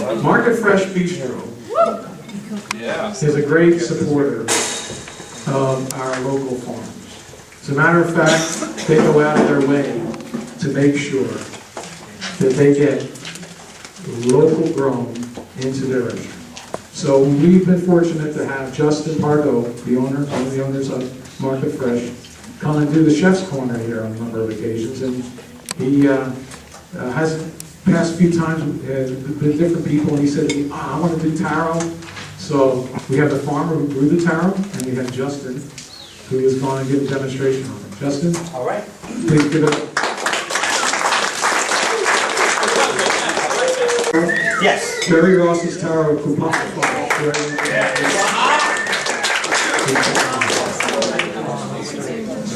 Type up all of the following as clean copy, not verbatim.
Market Fresh Bistro is a great supporter of our local farms. As a matter of fact, they go out of their way to make sure that they get local grown into their restaurant. So we've been fortunate to have Justin Pardo, one of the owners of Market Fresh, come and do the chef's corner here on a number of occasions, and he has past few times with different people, and he said to me, I want to do taro. So we have the farmer who grew the taro, and we have Justin, who is going to give a demonstration on it. Justin? All right. Please give it up. Yes. Jerry Ross's taro coupon.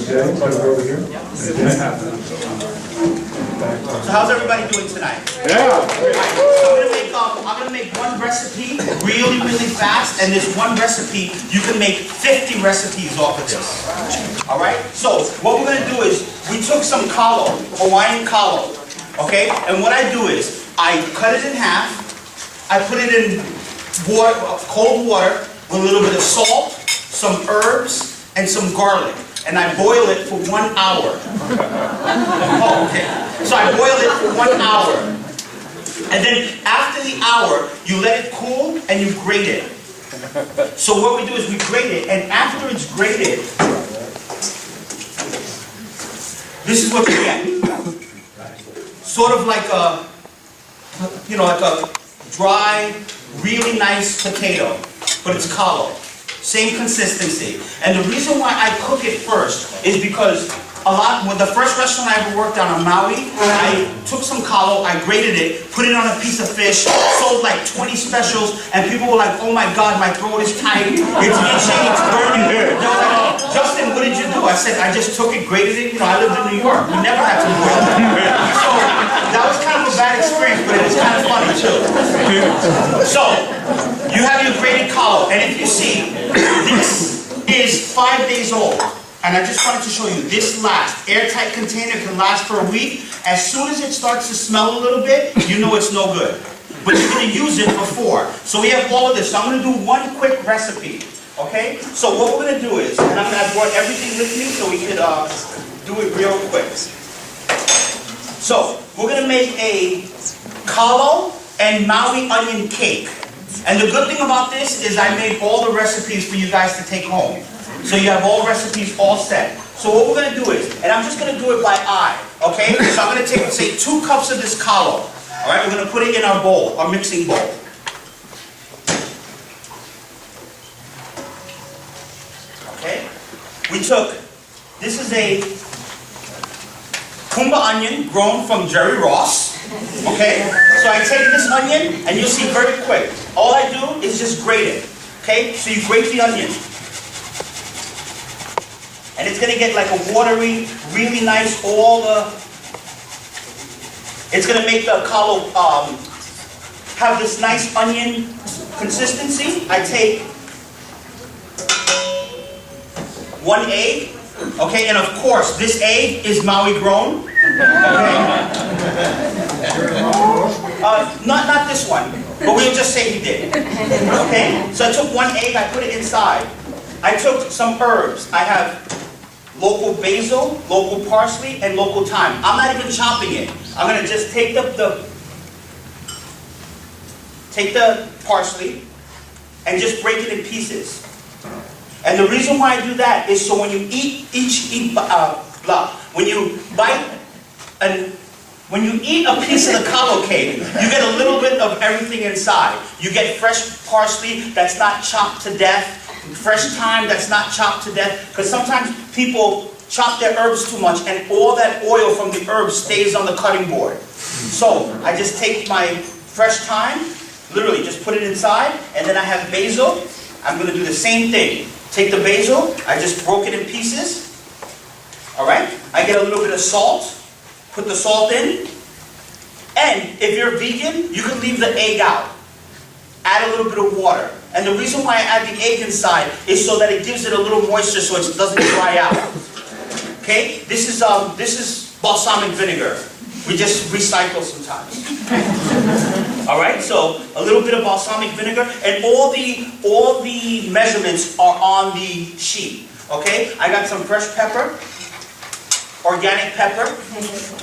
Okay, so over here. So how's everybody doing tonight? Yeah. I'm gonna make one recipe really, really fast, and this one recipe, you can make 50 recipes off of this. All right? So what we're gonna do is, we took some kalo, Hawaiian kalo, okay? And what I do is, I cut it in half, I put it in water, cold water, with a little bit of salt, some herbs, and some garlic. And I boil it for 1 hour. Oh, okay. So I boil it for 1 hour. And then after the hour, you let it cool and you grate it. So what we do is we grate it, and after it's grated, this is what you get. Sort of like a, like a dry, really nice potato, but it's kalo. Same consistency. And the reason why I cook it first is because with the first restaurant I ever worked on Maui, I took some kalo, I grated it, put it on a piece of fish, sold like 20 specials, and people were like, oh my God, my throat is tight, it's itching, it's burning. They were like, Justin, what did you do? I said, I just took it, grated it, I lived in New York, we never had to boil it. So that was kind of a bad experience, but it was kind of funny too. So, you have your grated kalo, and if you see, this is 5 days old. And I just wanted to show you, this lasts. Airtight container can last for a week. As soon as it starts to smell a little bit, you know it's no good. But you're going to use it before. So we have all of this. So I'm going to do one quick recipe. Okay? So what we're going to do is, and I brought everything with me so we could do it real quick. So, we're going to make a kalo and Maui onion cake. And the good thing about this is I made all the recipes for you guys to take home. So you have all recipes all set. So what we're going to do is, and I'm just going to do it by eye, okay? So I'm going to take, say, 2 cups of this kalo. All right, we're going to put it in our bowl, our mixing bowl. Okay? This is a kumba onion grown from Jerry Ross. Okay? So I take this onion, and you'll see very quick. All I do is just grate it. Okay? So you grate the onion. And it's going to get like a watery, really nice, it's going to make the kalo have this nice onion consistency. I take 1 egg, okay, and of course, this egg is Maui grown. Okay. Not this one, but we'll just say he did. Okay, so I took 1 egg, I put it inside. I took some herbs. I have local basil, local parsley, and local thyme. I'm not even chopping it. I'm going to just take the parsley and just break it in pieces. And the reason why I do that is so when you when you eat a piece of the kalo cake, you get a little bit of everything inside. You get fresh parsley that's not chopped to death. Fresh thyme that's not chopped to death, because sometimes people chop their herbs too much and all that oil from the herbs stays on the cutting board. So I just take my fresh thyme, literally just put it inside, and then I have basil. I'm going to do the same thing. Take the basil, I just broke it in pieces. Alright, I get a little bit of salt, put the salt in, and if you're vegan, you can leave the egg out. Add a little bit of water. And the reason why I add the egg inside is so that it gives it a little moisture so it doesn't dry out. Okay? This is balsamic vinegar. We just recycle sometimes. All right, so a little bit of balsamic vinegar, and all the measurements are on the sheet. Okay, I got some fresh pepper, organic pepper.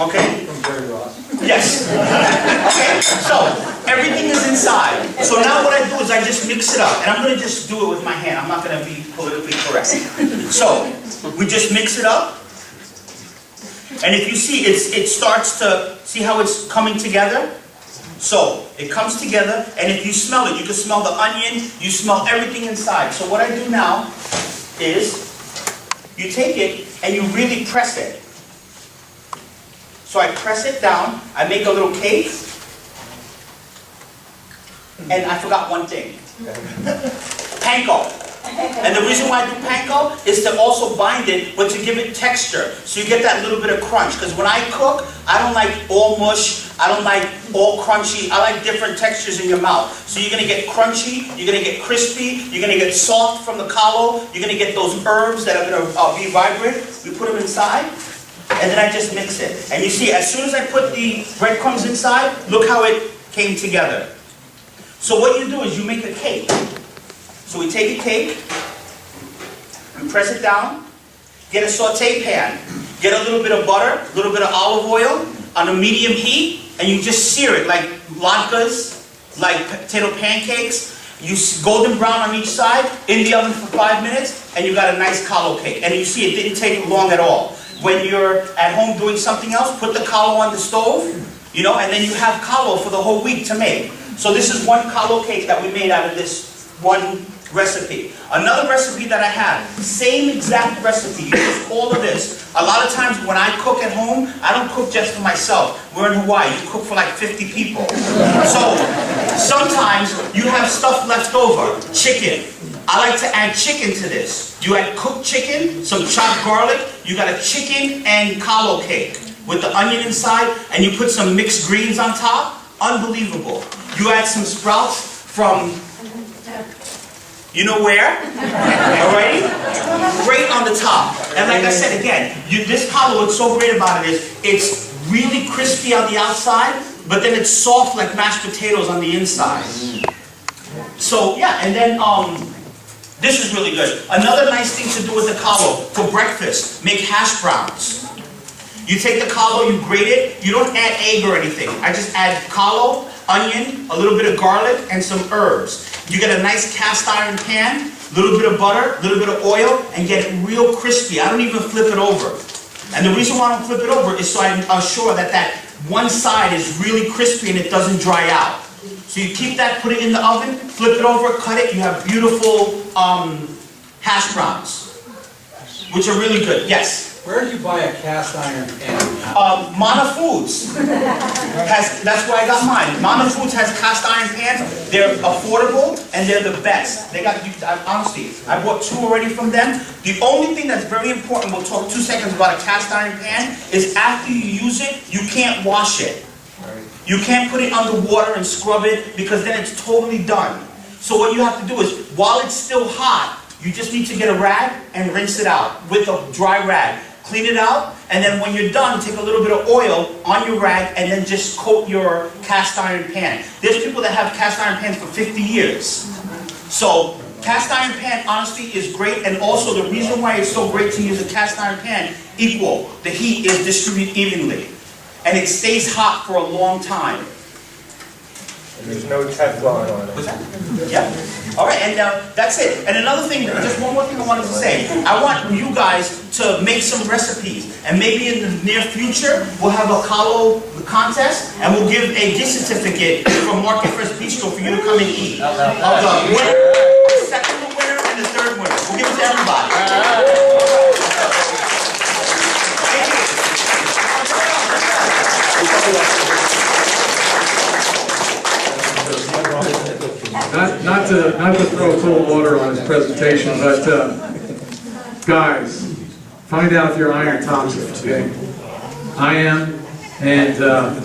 Okay. From Jerry Ross. Yes. Okay, so everything is inside. So now what I do is I just mix it up, and I'm going to just do it with my hand. I'm not going to be politically correct. So we just mix it up, and if you see, it starts to see how it's coming together. So it comes together, and if you smell it, you can smell the onion. You smell everything inside. So what I do now is you take it and you really press it. So I press it down, I make a little cake, and I forgot one thing. Panko. And the reason why I do panko is to also bind it, but to give it texture. So you get that little bit of crunch. Because when I cook, I don't like all mush, I don't like all crunchy, I like different textures in your mouth. So you're going to get crunchy, you're going to get crispy, you're going to get soft from the kalo, you're going to get those herbs that are going to be vibrant. We put them inside. And then I just mix it. And you see, as soon as I put the breadcrumbs inside, look how it came together. So what you do is you make a cake. So we take a cake, we press it down, get a saute pan, get a little bit of butter, a little bit of olive oil on a medium heat, and you just sear it like latkes, like potato pancakes. You golden brown on each side, in the oven for 5 minutes, and you got a nice kalo cake. And you see, it didn't take long at all. When you're at home doing something else, put the kalo on the stove, you know, and then you have kalo for the whole week to make. So this is one kalo cake that we made out of this one recipe. Another recipe that I have, same exact recipe, use all of this. A lot of times when I cook at home, I don't cook just for myself. We're in Hawaii, you cook for like 50 people. So sometimes you have stuff left over, chicken. I like to add chicken to this. You add cooked chicken, some chopped garlic, you got a chicken and kalo cake with the onion inside, and you put some mixed greens on top. Unbelievable. You add some sprouts from you know where? Alrighty? Great on the top. And like I said again, this kalo, what's so great about it is it's really crispy on the outside, but then it's soft like mashed potatoes on the inside. So yeah, and then this is really good. Another nice thing to do with the kalo, for breakfast, make hash browns. You take the kalo, you grate it, you don't add egg or anything. I just add kalo, onion, a little bit of garlic, and some herbs. You get a nice cast iron pan, a little bit of butter, a little bit of oil, and get it real crispy. I don't even flip it over. And the reason why I don't flip it over is so I'm sure that that one side is really crispy and it doesn't dry out. So you keep that, put it in the oven, flip it over, cut it, you have beautiful hash browns, which are really good. Yes? Where do you buy a cast iron pan? Mana Foods. That's where I got mine. Mana Foods has cast iron pans. They're affordable and they're the best. They got, honestly, I bought 2 already from them. The only thing that's very important, we'll talk 2 seconds about a cast iron pan, is after you use it, you can't wash it. You can't put it under water and scrub it because then it's totally done. So what you have to do is, while it's still hot, you just need to get a rag and rinse it out with a dry rag. Clean it out, and then when you're done, take a little bit of oil on your rag and then just coat your cast iron pan. There's people that have cast iron pans for 50 years. So cast iron pan, honestly, is great, and also the reason why it's so great to use a cast iron pan, equal. The heat is distributed evenly, and it stays hot for a long time. There's no Teflon on it. What's that? Yeah. All right, and that's it. And another thing, just one more thing I wanted to say. I want you guys to make some recipes, and maybe in the near future we'll have a kalo contest, and we'll give a gift certificate from Market Fresh Bistro for you to come and eat. Of the winner, the second winner, and the third winner. We'll give it to everybody. Not to throw cold water on his presentation, but guys, find out if you're iron toxic, okay? I am, and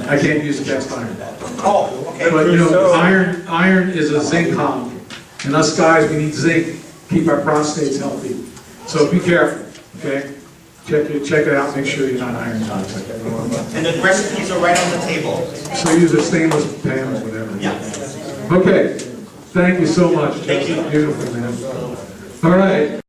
I can't use cast iron. Oh, okay. But you know, iron is a zinc hom, and us guys, we need zinc, keep our prostates healthy. So be careful, okay? check it out, make sure you're not iron toxic. And the recipes are right on the table. So use a stainless pan or whatever. Yeah. Okay, thank you so much. Thank you. Beautiful, man. All right.